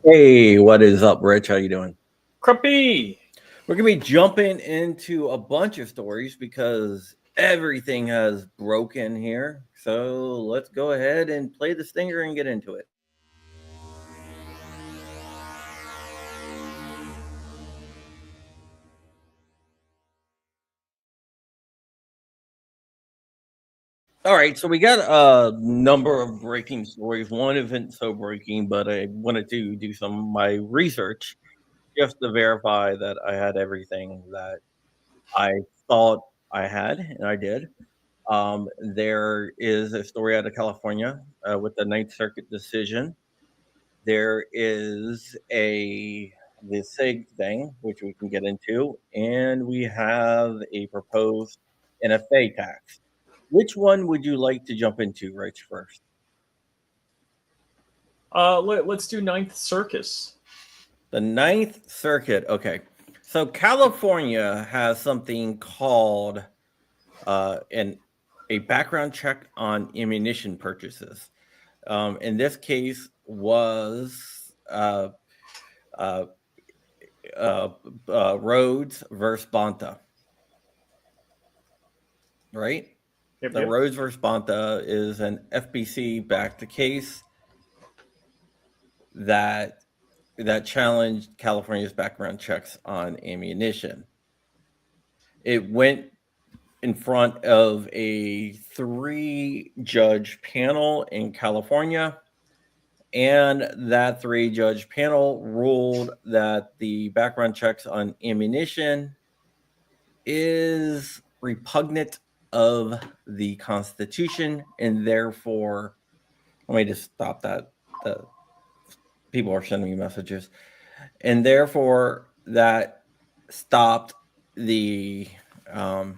Hey, what is up, Rich? How you doing? Crumpy. We're gonna be jumping into a bunch of stories because everything has broken here. So let's go ahead and play the stinger and get into it. All right, so we got a number of breaking stories. One isn't so breaking, but I wanted to do some of my research just to verify that I had everything that I thought I had, and I did. There is a story out of California with the Ninth Circuit decision. There is the SIG thing, which we can get into, and we have a proposed NFA tax. Which one would you like to jump into, Rich, first? Let's do Ninth Circus. The Ninth Circuit. Okay. So California has something called an a background check on ammunition purchases. In this case, was uh, uh, Rhodes versus Bonta, right? Yep, The yep. Rhodes versus Bonta is an FBC backed case that challenged California's background checks on ammunition. It went in front of a 3-judge panel in California. And that 3-judge panel ruled that the background checks on ammunition is repugnant of the Constitution, and therefore, let me just stop that. The people are sending me messages, and therefore that stopped the. God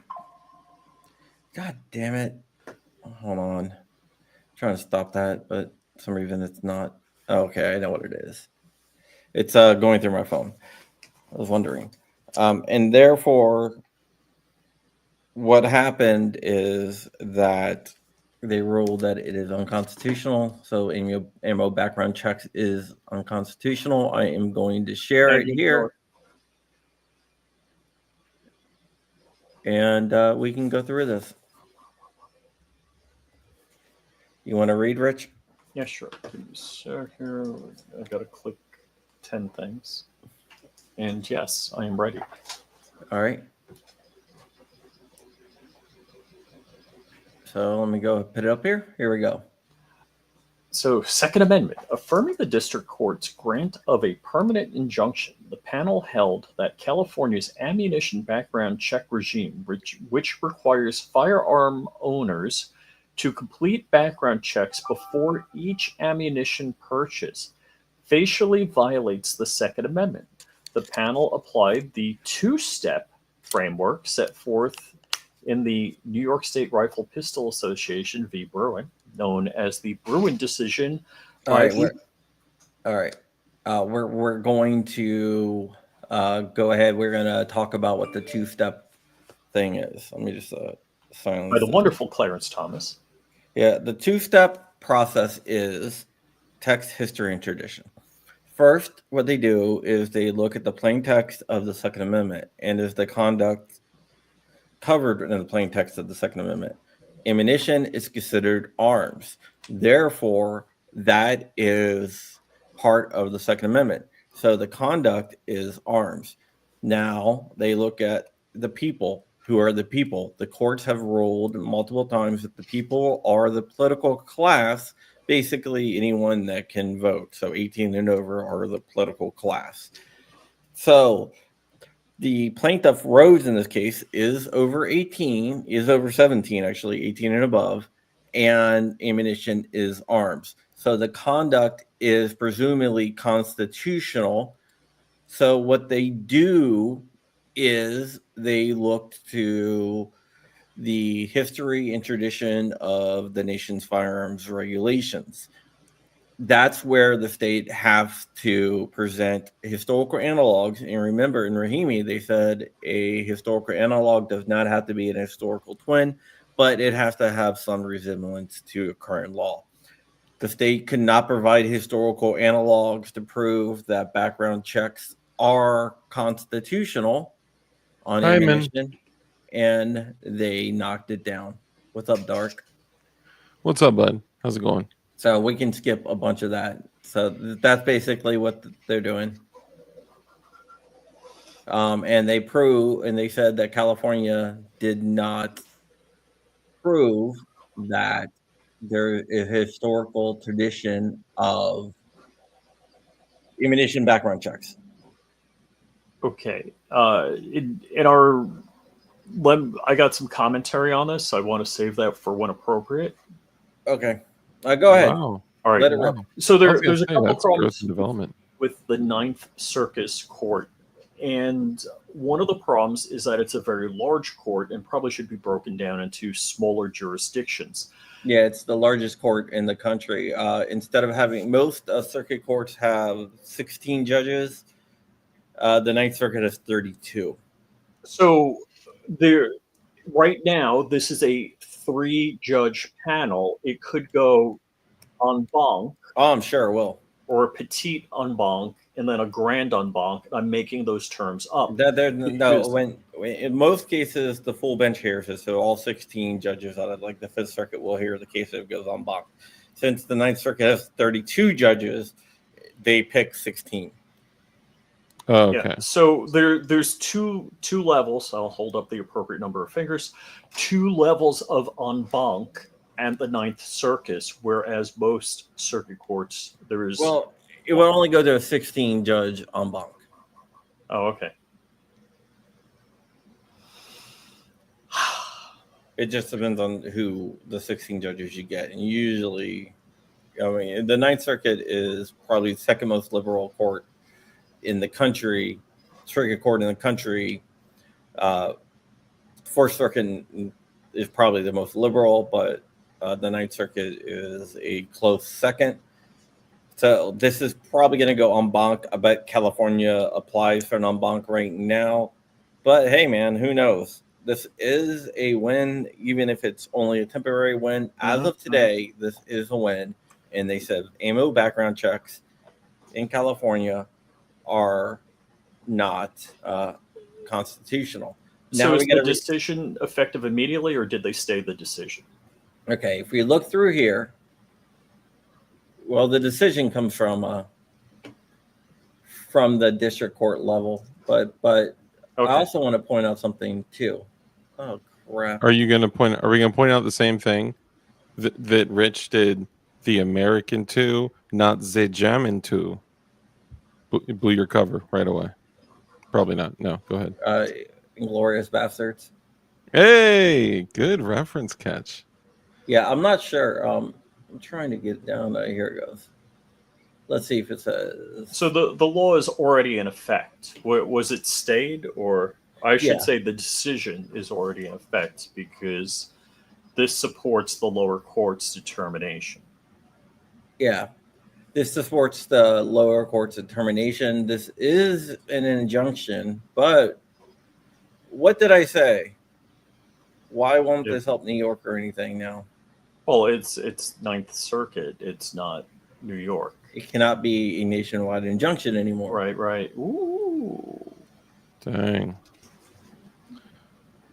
damn it! Hold on, I'm trying to stop that, but for some reason it's not. Oh, okay, I know what it is. It's going through my phone. I was wondering. And therefore, what happened is that they ruled that it is unconstitutional. So ammo background checks is unconstitutional. I am going to share it here, and we can go through this. You want to read, Rich? Yeah, sure. So here, I gotta click 10 things. And yes, I am ready. All right. So let me go put it up here. Here we go. So, Second Amendment. Affirming the district court's grant of a permanent injunction, the panel held that California's ammunition background check regime, which requires firearm owners to complete background checks before each ammunition purchase, facially violates the Second Amendment. The panel applied the two-step framework set forth in the New York State Rifle Pistol Association v. Bruin, known as the Bruin decision. All right. All right. We're going to go ahead. We're going to talk about what the two-step thing is. Let me just By silence the this. wonderful Clarence Thomas. Yeah, the two-step process is text, history, and tradition. First, what they do is they look at the plain text of the Second Amendment, and is the conduct covered in the plain text of the Second Amendment. Ammunition is considered arms. Therefore, that is part of the Second Amendment. So the conduct is arms. Now they look at the people. Who are the people? The courts have ruled multiple times that the people are the political class, basically anyone that can vote. So 18 and over are the political class. So the plaintiff, Rhodes, in this case, is over 18, is over 17, actually, 18 and above, and ammunition is arms. So the conduct is presumably constitutional. So what they do is they look to the history and tradition of the nation's firearms regulations. That's where the state has to present historical analogs. And remember, in Rahimi, they said a historical analog does not have to be an historical twin, but it has to have some resemblance to a current law. The state could not provide historical analogs to prove that background checks are constitutional on Hyman. ammunition, and they knocked it down. What's up, Dark? What's up, bud? How's it going? So we can skip a bunch of that. So that's basically what they're doing. And they said that California did not prove that there is a historical tradition of ammunition background checks. Okay. I got some commentary on this. I want to save that for when appropriate. Okay. Go ahead. Wow. All right. Let it rip. So there's a couple that's problems growth and development with the Ninth Circus Court. And one of the problems is that it's a very large court and probably should be broken down into smaller jurisdictions. Yeah, it's the largest court in the country. Instead of having most circuit courts have 16 judges, the Ninth Circuit has 32. So right now, this is a 3-judge panel. It could go en banc. Oh, I'm sure it will. Or a petite en banc, and then a grand en banc. I'm making those terms up. When in most cases the full bench hears it, so all 16 judges out of like the Fifth Circuit will hear the case if it goes en banc. Since the Ninth Circuit has 32 judges, they pick 16. Oh, okay. Yeah. So there's two levels. I'll hold up the appropriate number of fingers. 2 levels of en banc and the Ninth Circuit, whereas most circuit courts there is. Well, it will only go to a 16-judge en banc. Oh, okay. It just depends on who the 16 judges you get, and usually, I mean, the Ninth Circuit is probably the second most liberal court in the country, circuit court in the country. Fourth Circuit is probably the most liberal, but the Ninth Circuit is a close second. So this is probably going to go en banc. I bet California applies for an en banc right now. But hey, man, who knows? This is a win, even if it's only a temporary win. As of today, this is a win. And they said ammo background checks in California are not constitutional. So is the decision effective immediately, or did they stay the decision? Okay, if we look through here, well, the decision comes from the district court level, but okay. I also want to point out something too. Oh crap! Are we going to point out the same thing that Rich did? The American 2, not the German 2. Blew your cover right away. Probably not. No, go ahead. Inglorious Bastards. Hey, good reference catch. Yeah, I'm not sure. I'm trying to get down. Here it goes. Let's see if it says. So the law is already in effect. Was it stayed, or I should say the decision is already in effect because this supports the lower court's determination. Yeah, this supports the lower court's determination. This is an injunction, but what did I say? Why won't this help New York or anything now? Well, it's Ninth Circuit. It's not New York. It cannot be a nationwide injunction anymore. Right. Ooh. Dang.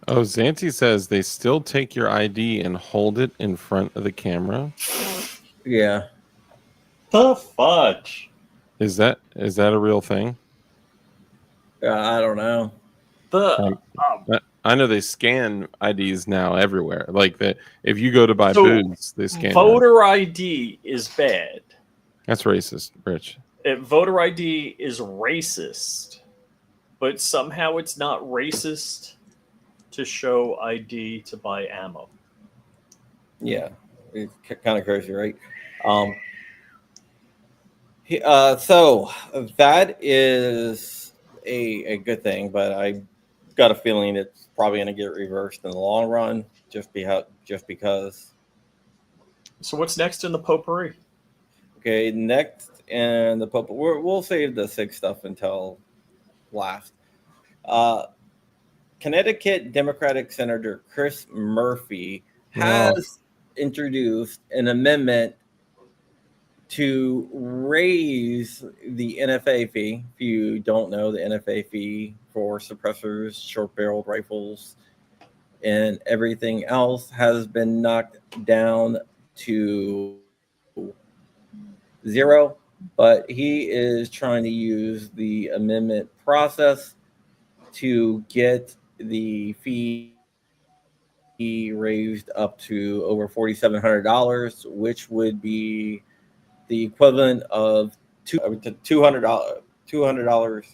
Oh, Zanti says they still take your ID and hold it in front of the camera. Yeah. The fudge. Is that a real thing? I don't know. I know they scan IDs now everywhere. Like that, if you go to buy booze, they scan. Voter ID is bad. That's racist, Rich. Voter ID is racist, but somehow it's not racist to show ID to buy ammo. Yeah, it's kind of crazy, right? So that is a good thing, but I got a feeling it's probably going to get reversed in the long run, just because. So what's next in the potpourri? Okay, next in the potpourri, we'll save the SIG stuff until last. Connecticut Democratic Senator Chris Murphy has introduced an amendment to raise the NFA fee. If you don't know, the NFA fee for suppressors, short-barreled rifles, and everything else has been knocked down to 0. But he is trying to use the amendment process to get the fee raised up to over $4,700, which would be the equivalent of $200.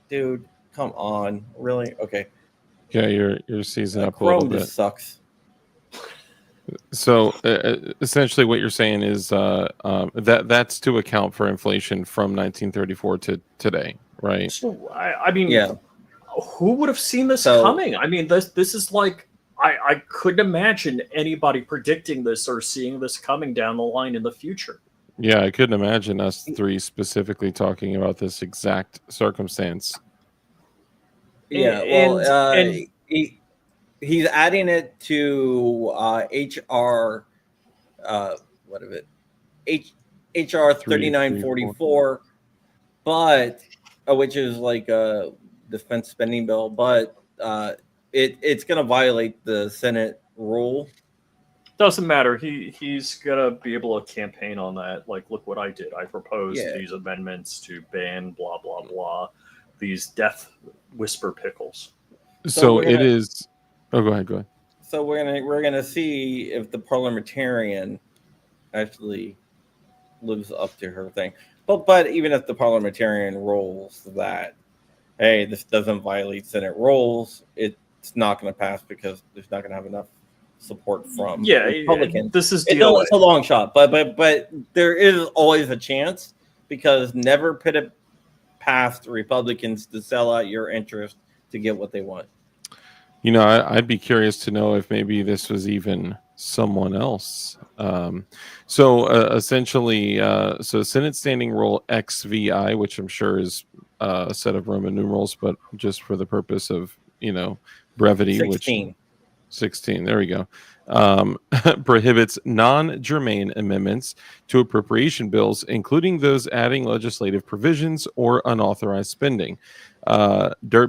Dude, come on, really? Okay. Yeah, you're seizing up a Chrome little bit. just sucks. So essentially, what you're saying is that's to account for inflation from 1934 to today, right? So I mean, Yeah. who would have seen this coming? I mean, this is like I couldn't imagine anybody predicting this or seeing this coming down the line in the future. Yeah, I couldn't imagine us three specifically talking about this exact circumstance. Yeah, well, he's adding it to HR, what of it? HR 3944, but which is like a defense spending bill, but it's going to violate the Senate rule. Doesn't matter. He's gonna be able to campaign on that. Like, look what I did. I proposed these amendments to ban blah blah blah. These death whisper pickles. So it is. Oh, go ahead. So we're gonna see if the parliamentarian actually lives up to her thing. But even if the parliamentarian rules that, hey, this doesn't violate Senate rules, it's not going to pass because there's not going to have enough support from Republicans. This is it's a long shot, but there is always a chance, because never put it past Republicans to sell out your interest to get what they want. You know, I'd be curious to know if maybe this was even someone else. Essentially, so Senate Standing Rule XVI, which I'm sure is a set of Roman numerals, but just for the purpose of, brevity, 16. 16, there we go, prohibits non-germane amendments to appropriation bills, including those adding legislative provisions or unauthorized spending. Murphy's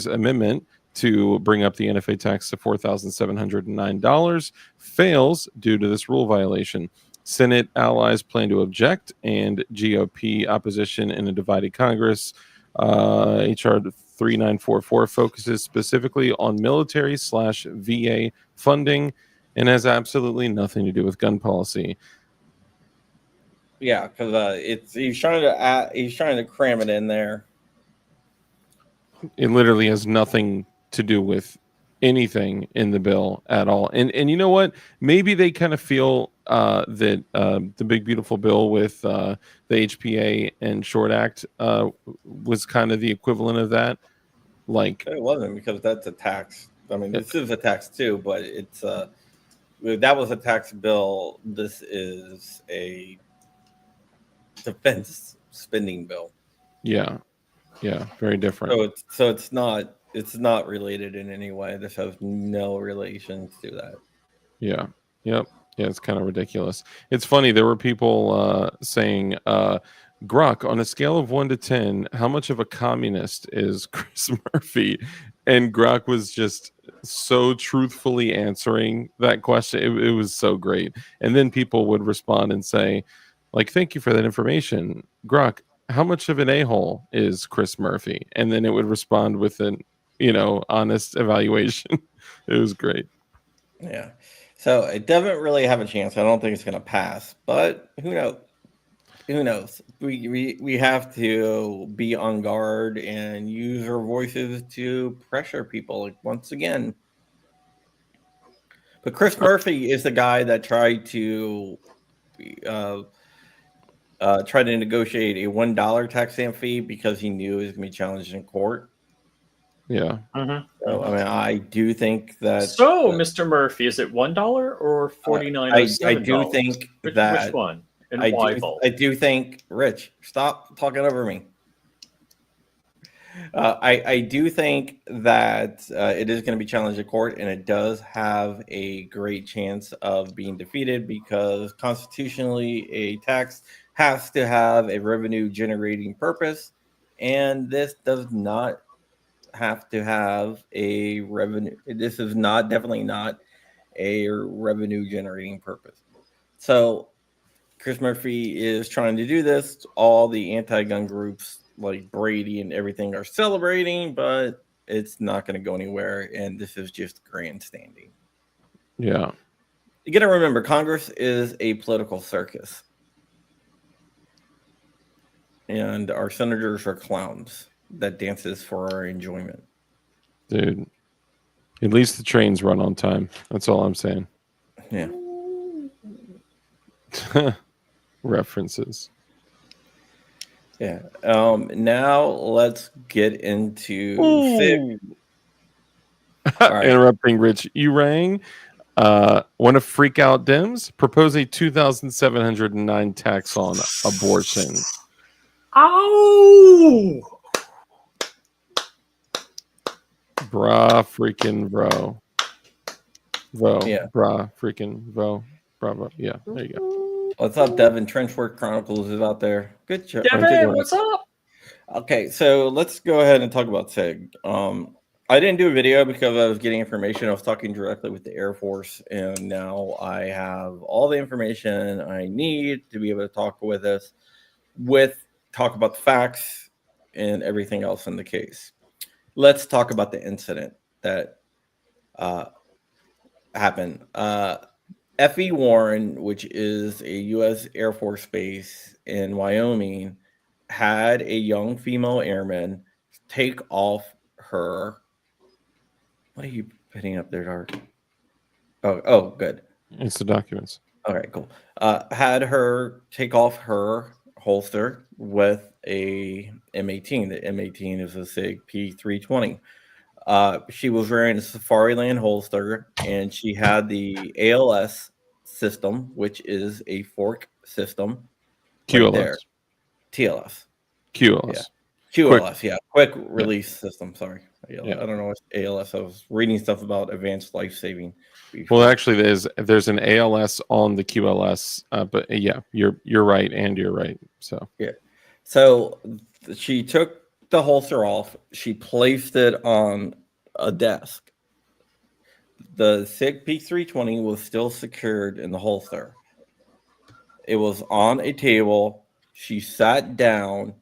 amendment to bring up the NFA tax to $4,709 fails due to this rule violation. Senate allies plan to object, and GOP opposition in a divided Congress. HR 3944 focuses specifically on military/VA funding and has absolutely nothing to do with gun policy. Yeah, because he's trying to cram it in there. It literally has nothing to do with anything in the bill at all. And you know what? Maybe they kind of feel that the big beautiful bill with the HPA and Short Act was kind of the equivalent of that. Like, it wasn't, because that's a tax. I mean, this is a tax too, but it's that was a tax bill. This is a defense spending bill. Yeah, very different. So it's not related in any way. This has no relation to that. Yeah. Yep. Yeah, it's kind of ridiculous. It's funny. There were people saying, Gruck, on a scale of 1 to 10, how much of a communist is Chris Murphy? And Gruck was just so truthfully answering that question. It was so great. And then people would respond and say, like, thank you for that information. Gruck, how much of an a-hole is Chris Murphy? And then it would respond with an, honest evaluation. It was great. Yeah. So it doesn't really have a chance. I don't think it's going to pass, but who knows? Who knows? We have to be on guard and use our voices to pressure people, like, once again. But Chris Murphy is the guy that tried to negotiate a $1 tax stamp fee because he knew it was going to be challenged in court. Yeah. Mm-hmm. So, I mean, I do think that. So, Mr. Murphy, is it $1 or $49.07? I do think that. Which one? I do think, Rich, stop talking over me. I do think that it is going to be challenged in court, and it does have a great chance of being defeated because constitutionally, a tax has to have a revenue generating purpose, and this does not have to have a revenue. This is not definitely not a revenue generating purpose. So Chris Murphy is trying to do this. All the anti-gun groups like Brady and everything are celebrating, but it's not going to go anywhere. And this is just grandstanding. Yeah. You got to remember, Congress is a political circus. And our senators are clowns that dances for our enjoyment. Dude, at least the trains run on time. That's all I'm saying. Yeah. References. Yeah. Now let's get into Sig. Right. Interrupting Rich. You rang. Want to freak out Dems? Propose a 2,709 tax on abortion. Ow! Brah freaking bro. Yeah. Brah freaking bro. Bravo. Yeah, there you go. What's up, Devin? Trenchwork Chronicles is out there. Good job. Devin, what's up? Okay, so let's go ahead and talk about SIG. I didn't do a video because I was getting information. I was talking directly with the Air Force, and now I have all the information I need to be able to talk with us, talk about the facts and everything else in the case. Let's talk about the incident that happened. F.E. Warren, which is a U.S. Air Force base in Wyoming, had a young female airman take off her. What are you putting up there, Dark? Oh, good. It's the documents. All right, cool. Had her take off her holster with a M18. The M18 is a Sig P320. She was wearing a Safariland holster, and she had the ALS system, which is a fork system. QLS. Right there. TLS. QLS. Yeah. QLS, quick release system. Sorry. Yeah. I don't know what ALS. I was reading stuff about advanced life saving. Well, actually, there's an ALS on the QLS, but yeah, you're right, and you're right. So yeah. So she took the holster off. She placed it on a desk. The Sig P320 was still secured in the holster. It was on a table. She sat down.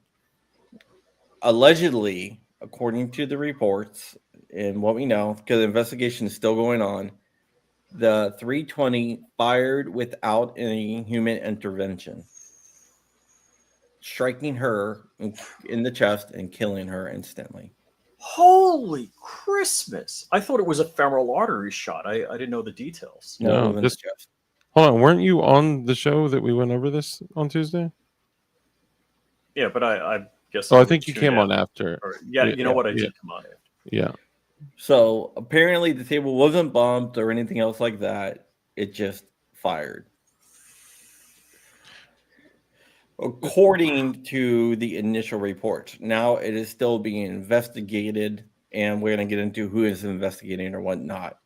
Allegedly, according to the reports and what we know, because the investigation is still going on, the 320 fired without any human intervention, striking her in the chest and killing her instantly. Holy Christmas! I thought it was a femoral artery shot. I didn't know the details. No, just hold on. Weren't you on the show that we went over this on Tuesday? Yeah, but I guess. Oh, I think you came on after. You know what? I did come on after. Yeah. So apparently the table wasn't bumped or anything else like that. It just fired. According to the initial report. Now it is still being investigated, and we're going to get into who is investigating or whatnot.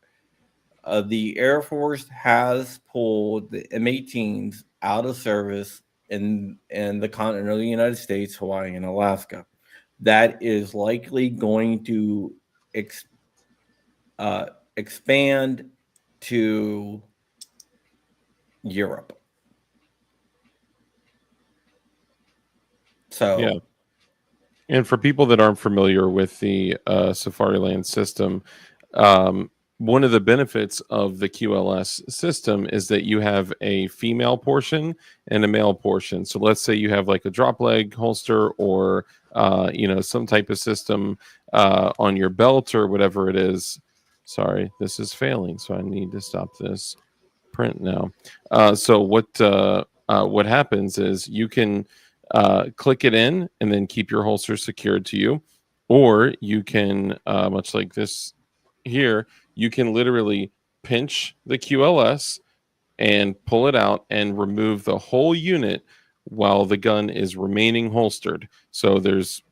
The Air Force has pulled the M18s out of service in the continental United States, Hawaii, and Alaska. That is likely going to expand to Europe. So, yeah. And for people that aren't familiar with the Safariland system, one of the benefits of the QLS system is that you have a female portion and a male portion. So let's say you have like a drop leg holster or some type of system on your belt or whatever it is. Sorry, this is failing, so I need to stop this print now. So what happens is you can click it in and then keep your holster secured to you, or you can much like this here, you can literally pinch the QLS and pull it out and remove the whole unit while the gun is remaining holstered. So there's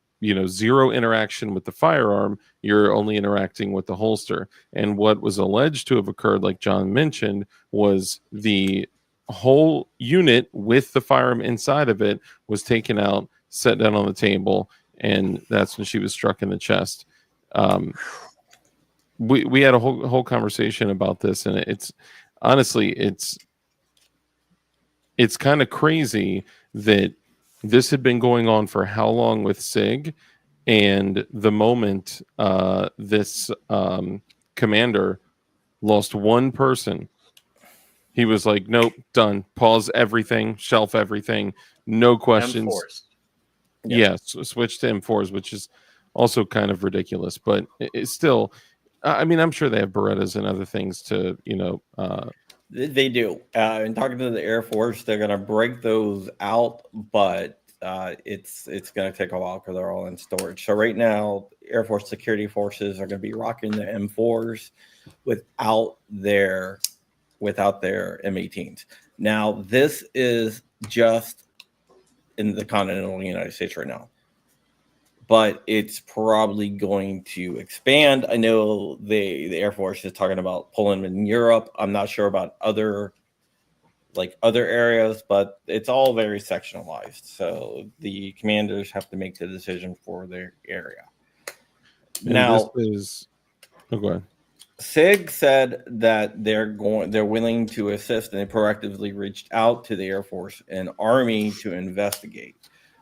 zero interaction with the firearm. You're only interacting with the holster. And what was alleged to have occurred, like John mentioned, was the whole unit with the firearm inside of it was taken out, set down on the table, and that's when she was struck in the chest. We had a whole conversation about this, and it's honestly it's kind of crazy that this had been going on for how long with Sig, and the moment this commander lost one person, he was like, nope, done. Pause everything, shelf everything, no questions. M4s. Yes, switch to M4s, which is also kind of ridiculous, but it's still, I mean, I'm sure they have Berettas and other things to, They do. And talking to the Air Force, they're going to break those out, but it's going to take a while because they're all in storage. So right now, Air Force security forces are going to be rocking the M4s without their M18s. Now, this is just in the continental United States right now, but it's probably going to expand. I know the Air Force is talking about pulling them in Europe. I'm not sure about other areas, but it's all very sectionalized. So the commanders have to make the decision for their area. and Now, this is, oh, go ahead. SIG said that they're willing to assist, and they proactively reached out to the Air Force and Army to investigate.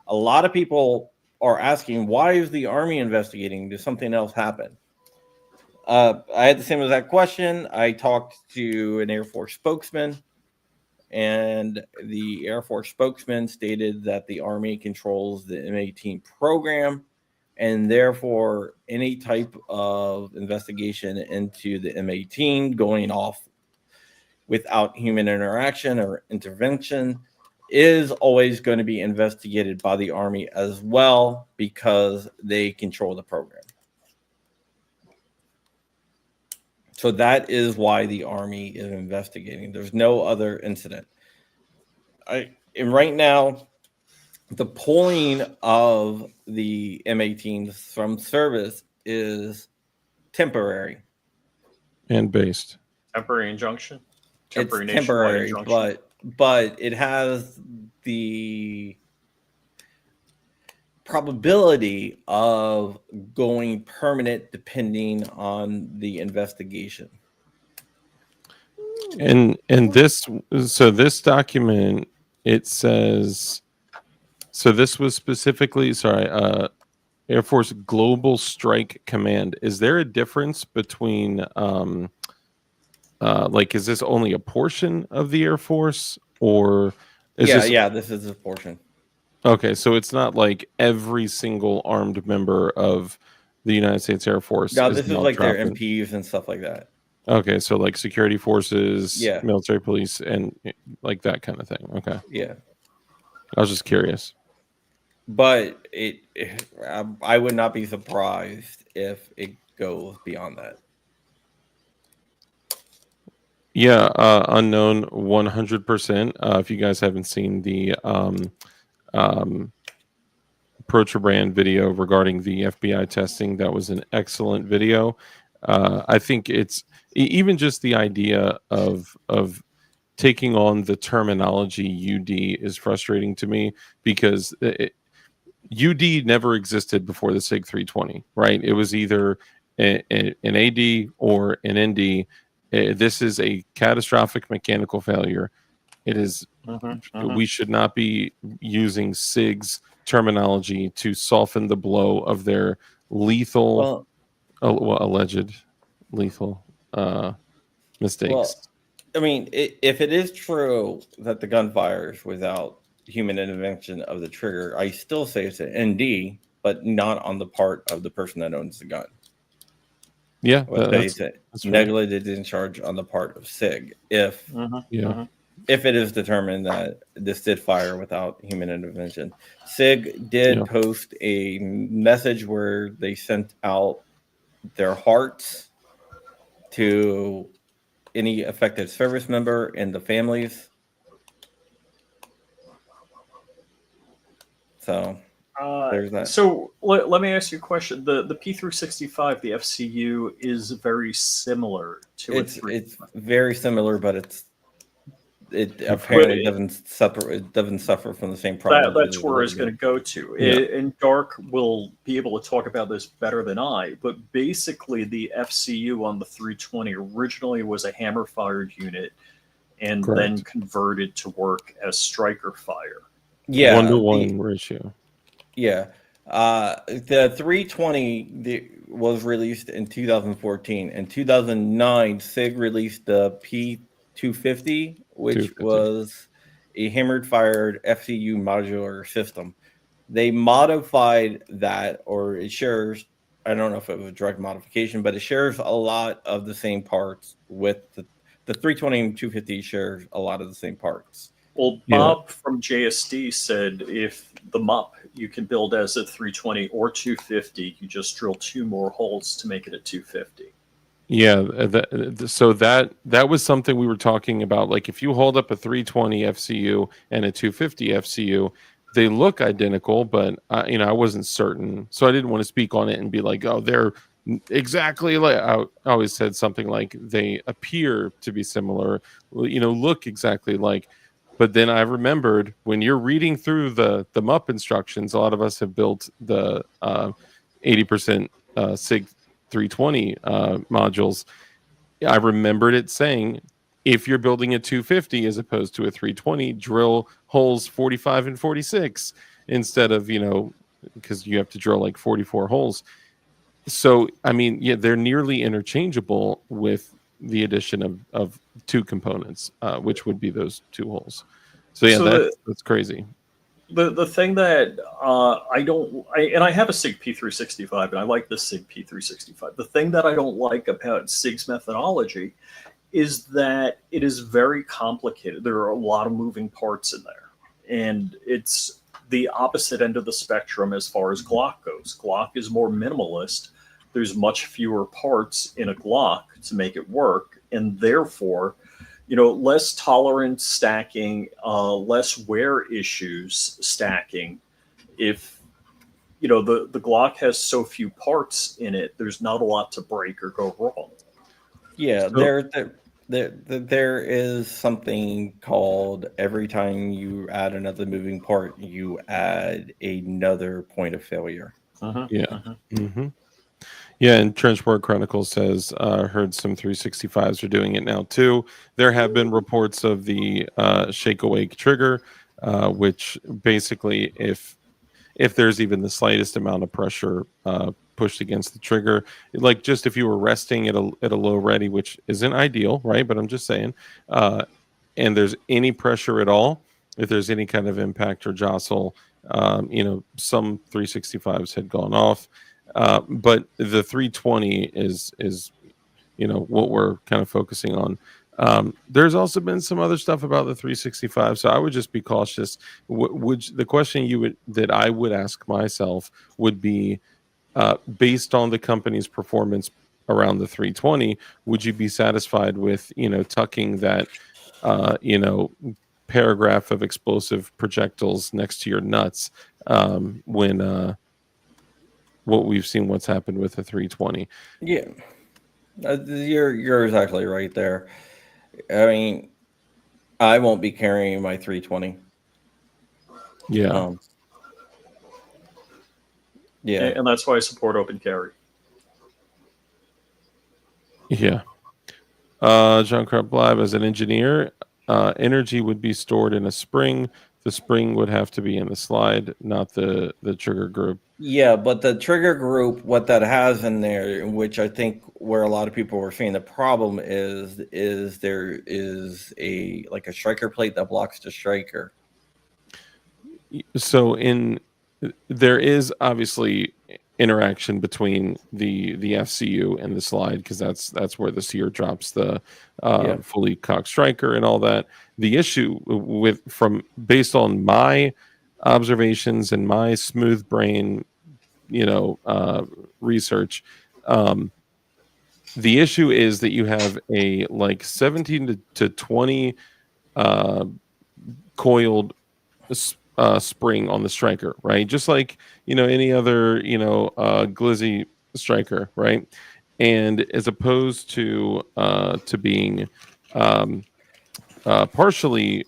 A lot of people are asking, why is the Army investigating? Did something else happen? I had the same exact question. I talked to an Air Force spokesman, and the Air Force spokesman stated that the Army controls the M18 program, and therefore any type of investigation into the M18 going off without human interaction or intervention is always going to be investigated by the Army as well, because they control the program. So that is why the Army is investigating. There's no other incident. And right now, the pulling of the M18s from service is temporary. And based. Temporary injunction. It's Nationwide temporary, injunction. but it has the probability of going permanent depending on the investigation. And this document, it says, so this was specifically, Air Force Global Strike Command. Is there a difference between is this only a portion of the Air Force, or is this is a portion? Okay, so it's not like every single armed member of the United States Air Force. No, this is like their MPs and stuff like that. Okay, so like security forces, Yeah, military police, and like that kind of thing. Okay. Yeah. I was just curious. But I would not be surprised if it goes beyond that. Yeah, unknown 100%. If you guys haven't seen the Protrabrand video regarding the FBI testing, that was an excellent video. I think it's even just the idea of taking on the terminology UD is frustrating to me, because UD never existed before the Sig 320, right? It was either an AD or an ND. This is a catastrophic mechanical failure. It is. We should not be using SIG's terminology to soften the blow of their lethal, alleged lethal mistakes. Well, I mean, if it is true that the gun fires without human intervention of the trigger, I still say it's an ND, but not on the part of the person that owns the gun. Yeah, that's negligent discharge on the part of SIG. If it is determined that this did fire without human intervention. SIG did post a message where they sent out their hearts to any affected service member and the families. So There's that. So let me ask you a question. The P365, the FCU, is very similar to It's very similar, but it Different. apparently doesn't suffer from the same problems. That's where I was going to go to. Yeah. And Dark will be able to talk about this better than I, but basically the FCU on the 320 originally was a hammer-fired unit and then converted to work as striker fire. Yeah. 1-to-1 ratio. Yeah. The 320 was released in 2014. In 2009, SIG released the P250, which was a hammered-fired FCU modular system. They modified that, or it shares, I don't know if it was a direct modification, but it shares a lot of the same parts with the 320 and 250 shares a lot of the same parts. Well, Bob from JSD said if the MUP you can build as a 320 or 250, you just drill 2 more holes to make it a 250. Yeah, so that was something we were talking about. Like if you hold up a 320 FCU and a 250 FCU, they look identical, but I wasn't certain, so I didn't want to speak on it and be like, oh, they're exactly like. I always said something like they appear to be similar, look exactly like. But then I remembered when you're reading through the MUP instructions, a lot of us have built the 80% SIG 320 modules. I remembered it saying, if you're building a 250 as opposed to a 320, drill holes 45 and 46 instead of, because you have to drill like 44 holes. So, I mean, yeah, they're nearly interchangeable with the addition of 2 components, which would be those 2 holes. So yeah, that's crazy. The thing that I have a SIG P365 and I like the SIG P365. The thing that I don't like about SIG's methodology is that it is very complicated. There are a lot of moving parts in there, and it's the opposite end of the spectrum as far as Glock goes. Glock is more minimalist. There's much fewer parts in a Glock to make it work, and therefore, less tolerant stacking, less wear issues stacking. If the Glock has so few parts in it, there's not a lot to break or go wrong. Yeah, there is something called every time you add another moving part, you add another point of failure. Yeah. Mm-hmm. Yeah, and Trenchboard Chronicles says, heard some 365s are doing it now too. There have been reports of the shake awake trigger, which basically, if there's even the slightest amount of pressure pushed against the trigger, like just if you were resting at a low ready, which isn't ideal, right? But I'm just saying, and there's any pressure at all, if there's any kind of impact or jostle, some 365s had gone off. But the 320 is what we're kind of focusing on. There's also been some other stuff about the 365, so I would just be cautious. The question that I would ask myself would be, based on the company's performance around the 320, would you be satisfied with tucking that paragraph of explosive projectiles next to your nuts when what we've seen what's happened with the 320? Yeah, you're exactly right there. I mean, I won't be carrying my 320. Yeah. Yeah, and that's why I support open carry. Yeah. John Crump Live, as an engineer, energy would be stored in a spring. The spring would have to be in the slide, not the trigger group. Yeah, but the trigger group, what that has in there, which I think where a lot of people were saying the problem is there is a striker plate that blocks the striker. So there is obviously interaction between the FCU and the slide, because that's where the sear drops the fully cocked striker and all that. The issue based on my observations and my smooth brain research, the issue is that you have a 17 to 20 coiled spring on the striker, right? Just like, any other, glizzy striker, right? And as opposed to being um, partially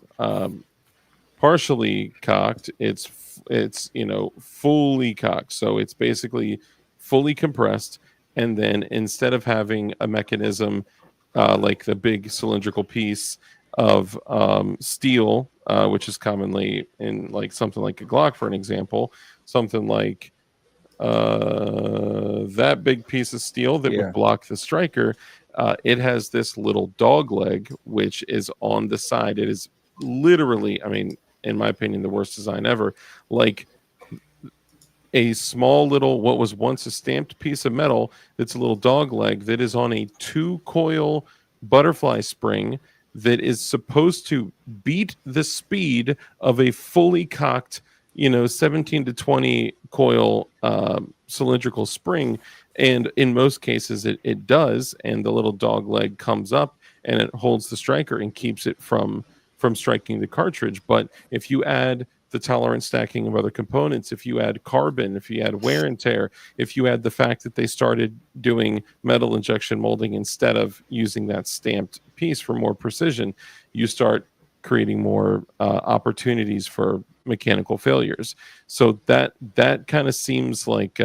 cocked, it's fully cocked. So it's basically fully compressed, and then instead of having a mechanism like the big cylindrical piece of steel, which is commonly in like something like a Glock, for an example, something like that big piece of steel that would block the striker. It has this little dog leg, which is on the side. It is literally, I mean, in my opinion, the worst design ever. Like a small little, what was once a stamped piece of metal, that's a little dog leg that is on a 2-coil butterfly spring that is supposed to beat the speed of a fully cocked 17 to 20 coil cylindrical spring. And in most cases it does, and the little dog leg comes up and it holds the striker and keeps it from striking the cartridge. But if you add the tolerance stacking of other components, if you add carbon, if you add wear and tear, if you add the fact that they started doing metal injection molding instead of using that stamped piece for more precision, you start creating more opportunities for mechanical failures. So that kind of seems like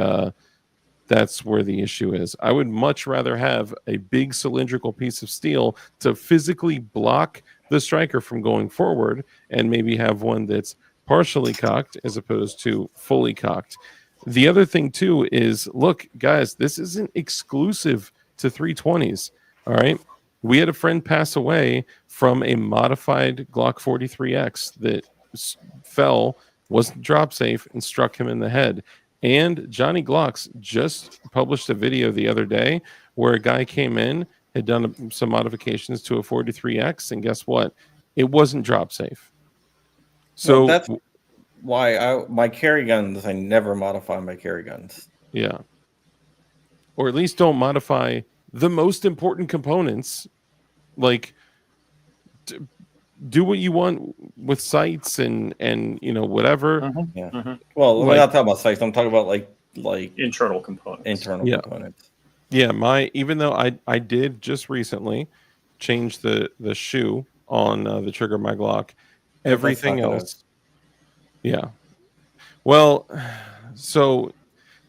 that's where the issue is. I would much rather have a big cylindrical piece of steel to physically block the striker from going forward, and maybe have one that's partially cocked as opposed to fully cocked. The other thing too is, look, guys, this isn't exclusive to 320s. All right. We had a friend pass away from a modified Glock 43X that fell, wasn't drop safe, and struck him in the head. And Johnny Glocks just published a video the other day where a guy came in, had done some modifications to a 43X, and guess what? It wasn't drop safe. So that's why my carry guns, I never modify my carry guns. Yeah. Or at least don't modify the most important components. Like, do what you want with sights and whatever. Mm-hmm. Yeah. Mm-hmm. Well, we're not talking about sights. I'm talking about like internal components. Components. Yeah, even though I did just recently change the shoe on the trigger of my Glock, everything else. Yeah. Well, so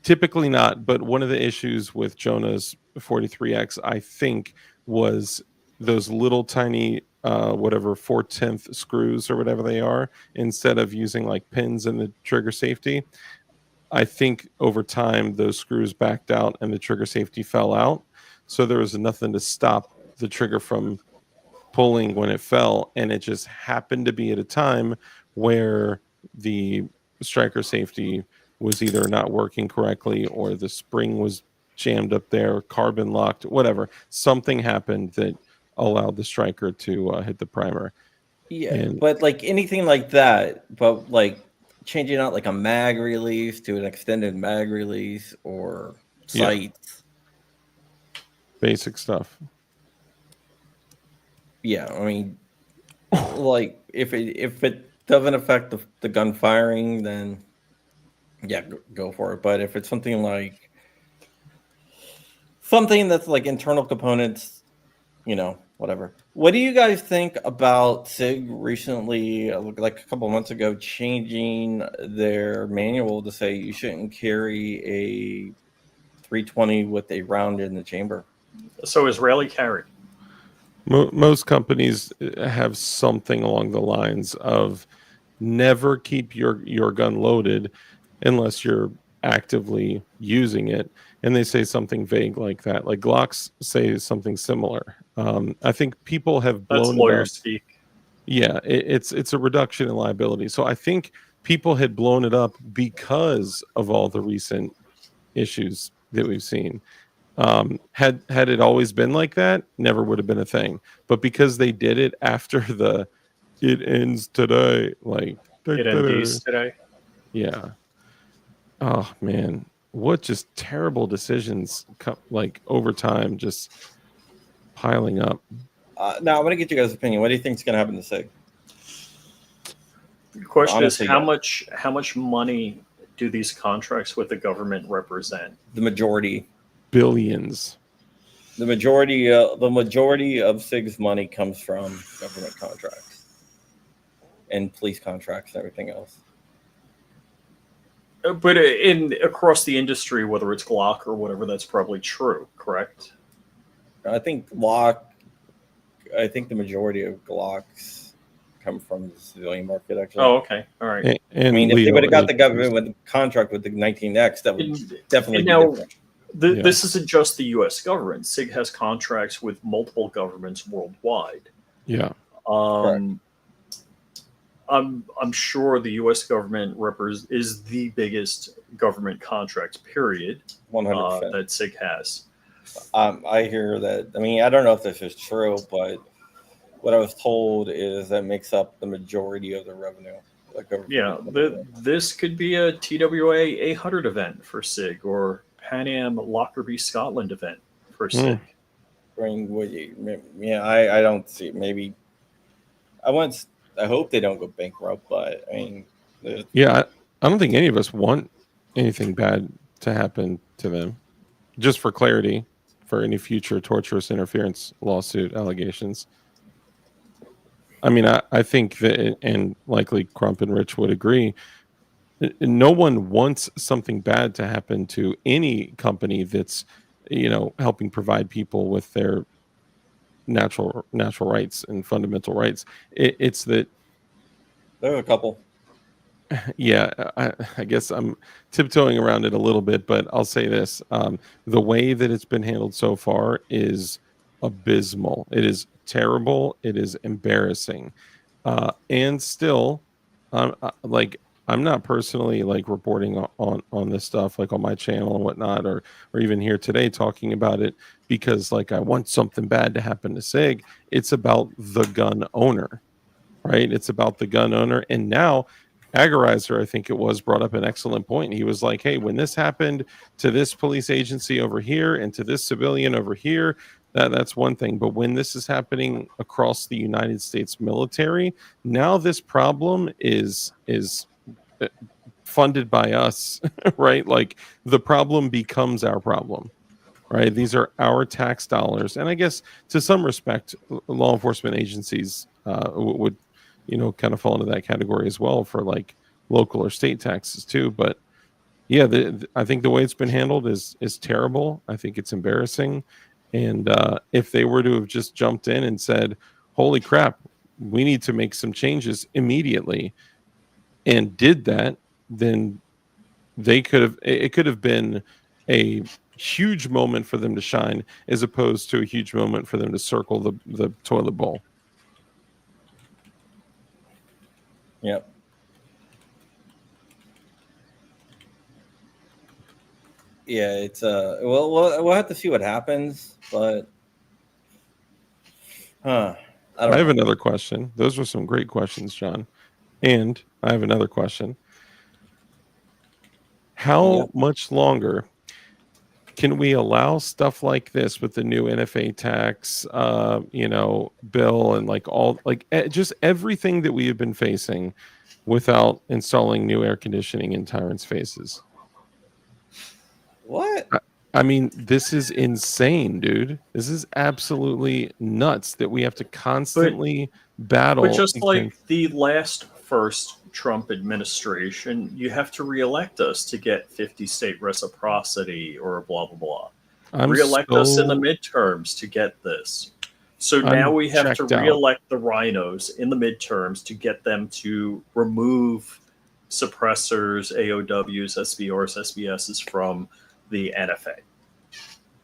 typically not, but one of the issues with Jonah's 43X, I think, was those little tiny whatever 4/10 screws or whatever they are, instead of using like pins in the trigger safety. I think over time those screws backed out and the trigger safety fell out, so there was nothing to stop the trigger from pulling when it fell, and it just happened to be at a time where the striker safety was either not working correctly or the spring was jammed up there, carbon locked, whatever. Something happened that allowed the striker to hit the primer. Yeah, but like anything like that, but like changing out like a mag release to an extended mag release or sights. Basic stuff. Yeah, I mean, like if it doesn't affect the gun firing, then yeah, go for it. But if it's something that's like internal components, whatever. What do you guys think about Sig recently, like a couple of months ago, changing their manual to say you shouldn't carry a 320 with a round in the chamber? So Israeli carry. Most companies have something along the lines of never keep your gun loaded unless you're actively using it, and they say something vague like that. Like Glocks say something similar. I think people have blown. That's lawyer speak. Yeah, it's a reduction in liability. So I think people had blown it up because of all the recent issues that we've seen. Had it always been like that, never would have been a thing. But because they did it after it ends today, like it ends today. Yeah. Oh man, what just terrible decisions like over time, just piling up. Now I'm gonna get you guys' opinion. What do you think is gonna happen to Sig? The question Honestly, is how much money do these contracts with the government represent? the majority. Billions. The majority of SIG's money comes from government contracts and police contracts and everything else. But across the industry, whether it's Glock or whatever, that's probably true, correct? I think the majority of Glocks come from the civilian market, actually. Oh, okay, all right. And I mean, if they Leo, would have got the government with the contract with the 19X, that would definitely and be now, different. This isn't just the U.S. government. SIG has contracts with multiple governments worldwide. Yeah. I'm sure the U.S. government is the biggest government contract, period, 100%. that SIG has. I hear that. I mean, I don't know if this is true, but what I was told is that makes up the majority of the revenue. Yeah, this could be a TWA 800 event for SIG or Pan Am Lockerbie Scotland event for SIG. I don't see. Maybe I hope they don't go bankrupt, but I mean, I don't think any of us want anything bad to happen to them. Just for clarity, for any future torturous interference lawsuit allegations. I mean, I think that, and likely Crump and Rich would agree, no one wants something bad to happen to any company that's, helping provide people with their natural rights and fundamental rights. It's that there are a couple. Yeah, I guess I'm tiptoeing around it a little bit, but I'll say this. The way that it's been handled so far is abysmal. It is terrible. It is embarrassing. And still, I'm not personally reporting on this stuff on my channel and whatnot, or even here today talking about it because I want something bad to happen to SIG. It's about the gun owner, right? It's about the gun owner. And now Agarizer, I think it was, brought up an excellent point. He was like, hey, when this happened to this police agency over here and to this civilian over here, that's one thing. But when this is happening across the United States military, now this problem is funded by us, right? The problem becomes our problem, right? These are our tax dollars. And I guess to some respect, law enforcement agencies would kind of fall into that category as well for local or state taxes too. But yeah, I think the way it's been handled is terrible. I think it's embarrassing. And if they were to have just jumped in and said, holy crap, we need to make some changes immediately, and did that, then it could have been a huge moment for them to shine, as opposed to a huge moment for them to circle the toilet bowl. Yep. Yeah, it's we'll have to see what happens, but I have another question. Those were some great questions, John. And I have another question. How much longer can we allow stuff like this with the new NFA tax, bill, and just everything that we have been facing without installing new air conditioning in tyrants' faces? What? I mean, this is insane, dude. This is absolutely nuts that we have to constantly battle. But just like the first Trump administration, you have to reelect us to get 50 state reciprocity or blah, blah, blah. Reelect us in the midterms to get this. So now we have to reelect the rhinos in the midterms to get them to remove suppressors, AOWs, SBRs, SBSs from the NFA.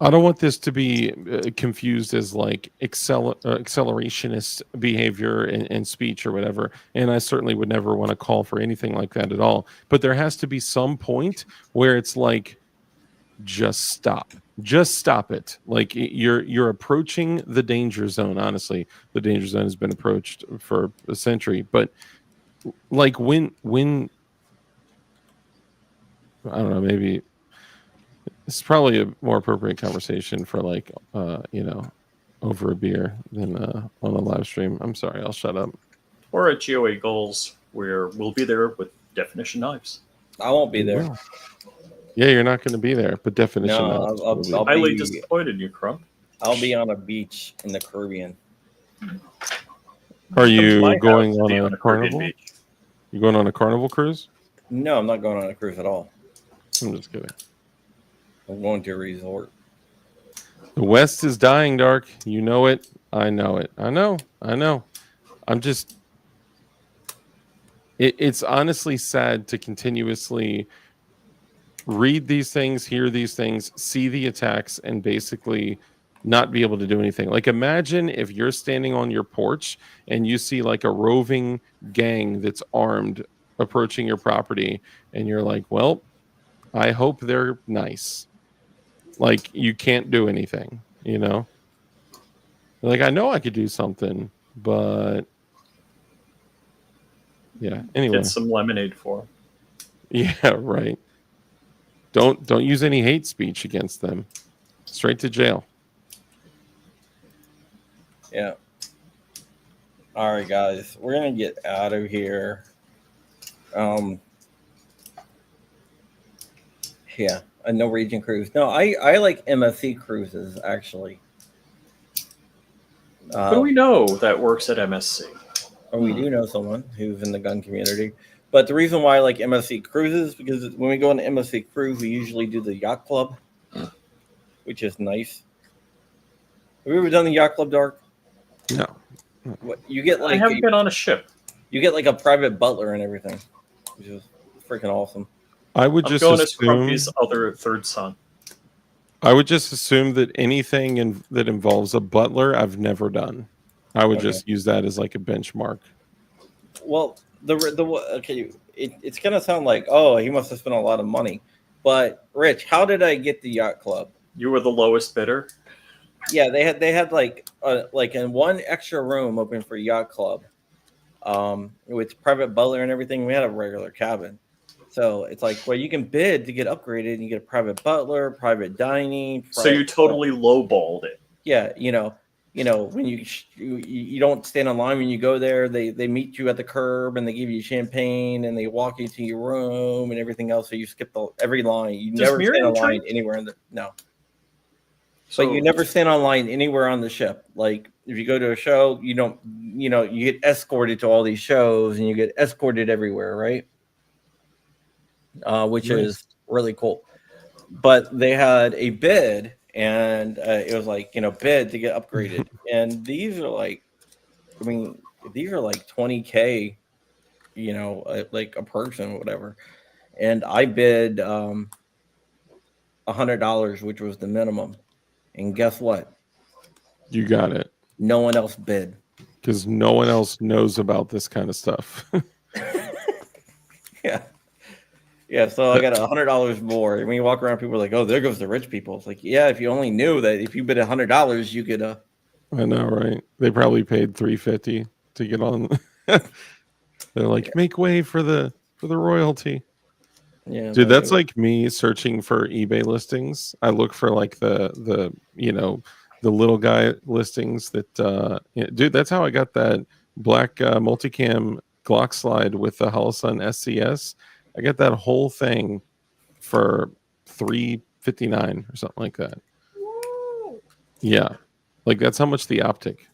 I don't want this to be confused as accelerationist behavior and speech or whatever. And I certainly would never want to call for anything like that at all. But there has to be some point where it's just stop. Just stop it. You're approaching the danger zone. Honestly, the danger zone has been approached for a century. But when I don't know, maybe it's probably a more appropriate conversation for over a beer than on a live stream. I'm sorry, I'll shut up. Or at GOA Goals. where we'll be there with definition knives. I won't be there. Yeah, you're not going to be there, but definition. No, I'll Highly be. disappointed in you, Crump. I'll be on a beach in the Caribbean. Are Come to my you house going to on be a Caribbean carnival? beach. You going on a carnival cruise? No, I'm not going on a cruise at all. I'm just kidding. I'm going to a resort. The West is dying, Dark. You know it. I know it. I know. I'm just. It's honestly sad to continuously read these things, hear these things, see the attacks, and basically not be able to do anything. Like, imagine if you're standing on your porch and you see like a roving gang that's armed approaching your property, and you're like, well, I hope they're nice. Like, you can't do anything, you know? Like, I know I could do something, but yeah, anyway. Get some lemonade for 'em. Yeah, right. Don't use any hate speech against them. Straight to jail. Yeah. All right, guys, we're gonna get out of here. Yeah, a Norwegian cruise. No, I like MSC cruises actually. Who do we know that works at MSC? Or we do know someone who's in the gun community. But the reason why I like MSC cruises is because when we go on an MSC cruise, we usually do the yacht club, which is nice. Have you ever done the yacht club, Dark? No. What you get I like haven't been on a ship. you get like a private butler and everything, which is freaking awesome. I would I'm just going as assume. Crumpy's other third son. I would just assume that anything that involves a butler, I've never done. I would just use that as like a benchmark. Well, it's gonna sound like, oh, he must have spent a lot of money. But Rich, how did I get the yacht club? You were the lowest bidder. Yeah, they had like in one extra room open for yacht club, with private butler and everything. We had a regular cabin, so it's like, well, you can bid to get upgraded, and you get a private butler, private dining. So you totally lowballed it. Yeah, you know when you don't stand in line when you go there. They meet you at the curb and they give you champagne and they walk you to your room and everything else. So you skip every line. You Does never stand Miriam in line drink? anywhere in the no. So But you never stand on line anywhere on the ship. Like if you go to a show, you don't, you get escorted to all these shows and you get escorted everywhere, right? Which Nice. is really cool. But they had a bid and it was like, bid to get upgraded. And these are like, these are like 20K, like a person or whatever. And I bid $100, which was the minimum. And guess what? You got it. No one else bid. Because no one else knows about this kind of stuff. Yeah. So I got $100 more. And when you walk around, people are like, "Oh, there goes the rich people." It's like, yeah, if you only knew that if you bid $100, you could. I know, right? They probably paid $350 to get on. They're like, make way for the royalty. Yeah, Dude, that's like me searching for eBay listings. I look for like the little guy listings that dude, that's how I got that black multicam Glock slide with the Holosun SCS. I got that whole thing for $359 or something like that. Yeah. Like that's how much the optic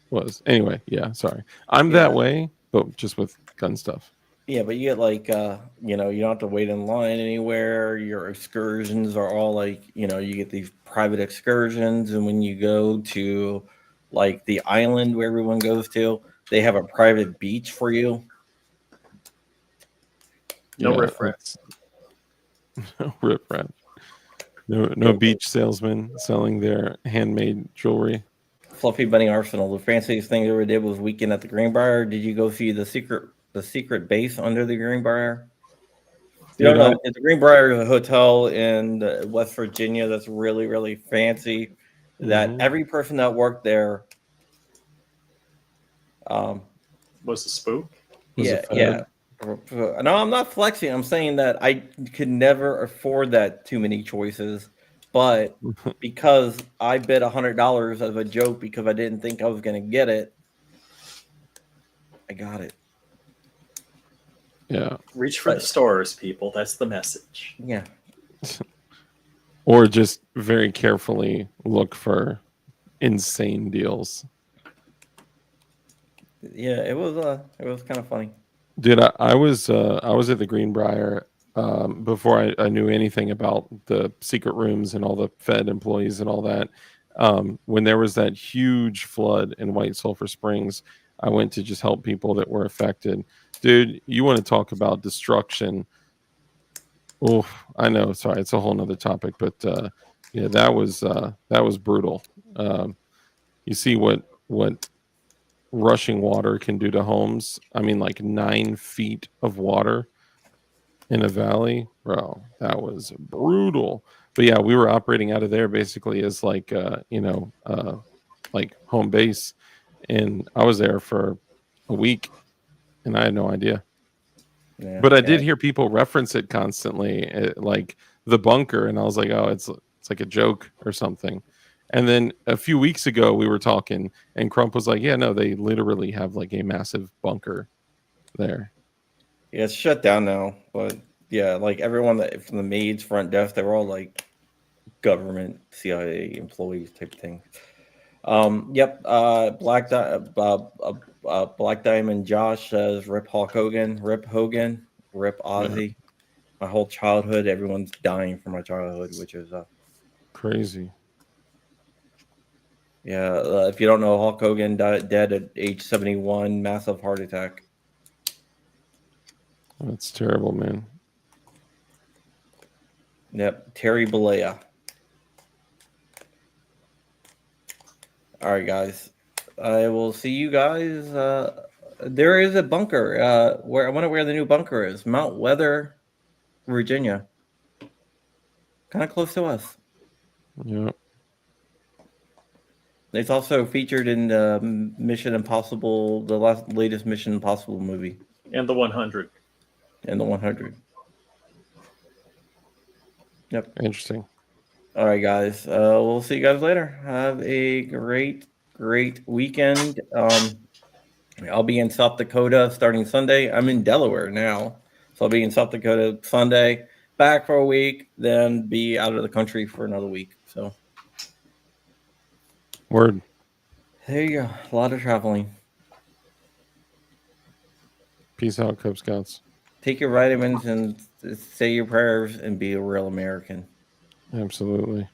was. Anyway, yeah, sorry. I'm that way, but just with gun stuff. Yeah, but you get like, you don't have to wait in line anywhere. Your excursions are all like, you get these private excursions. And when you go to like the island where everyone goes to, they have a private beach for you. No riffraff. No riffraff. No beach salesmen selling their handmade jewelry. Fluffy Bunny Arsenal. The fanciest thing they ever did was weekend at the Greenbrier. Did you go see the secret base under the Greenbrier? You don't know. The Greenbrier is a hotel in West Virginia that's really, really fancy. That every person that worked there Was a spook? Yeah. No, I'm not flexing. I'm saying that I could never afford that too many choices. But because I bid $100 as a joke because I didn't think I was going to get it, I got it. Yeah. Reach for the stars, people. That's the message. Yeah. Or just very carefully look for insane deals. Yeah, it was kind of funny. Dude, I was at the Greenbrier before I knew anything about the secret rooms and all the Fed employees and all that. When there was that huge flood in White Sulphur Springs, I went to just help people that were affected. Dude, you want to talk about destruction? Oh, I know. Sorry, it's a whole nother topic, but yeah, that was brutal. You see what rushing water can do to homes. I mean, like 9 feet of water in a valley, bro. That was brutal. But yeah, we were operating out of there basically as like like home base, and I was there for a week, and I had no idea. Yeah. But I did hear people reference it constantly, like the bunker, and I was like, oh, it's like a joke or something. And then a few weeks ago, we were talking, and Crump was like, yeah, no, they literally have like a massive bunker there. Yeah, it's shut down now. But yeah, like everyone that from the maids, front desk, they were all like government CIA employees type thing. Yep. Black Diamond Josh says, "Rip Hulk Hogan, Rip Hogan, Rip Ozzy." My whole childhood, everyone's dying from my childhood, which is Crazy. yeah. If you don't know, Hulk Hogan died dead at age 71, massive heart attack. That's terrible, man. Yep, Terry Bollea. All right, guys. I will see you guys. There is a bunker. Where I wonder where the new bunker is. Mount Weather, Virginia. Kind of close to us. Yeah. It's also featured in Mission Impossible, the latest Mission Impossible movie, And the 100. and the 100. Yep. Interesting. All right, guys. We'll see you guys later. Have a great weekend. I'll be in South Dakota starting Sunday. I'm in Delaware now, so I'll be in South Dakota Sunday, back for a week, then be out of the country for another week. So Word. there you go. A lot of traveling. Peace out, Cub Scouts. Take your vitamins and say your prayers and be a real American. Absolutely.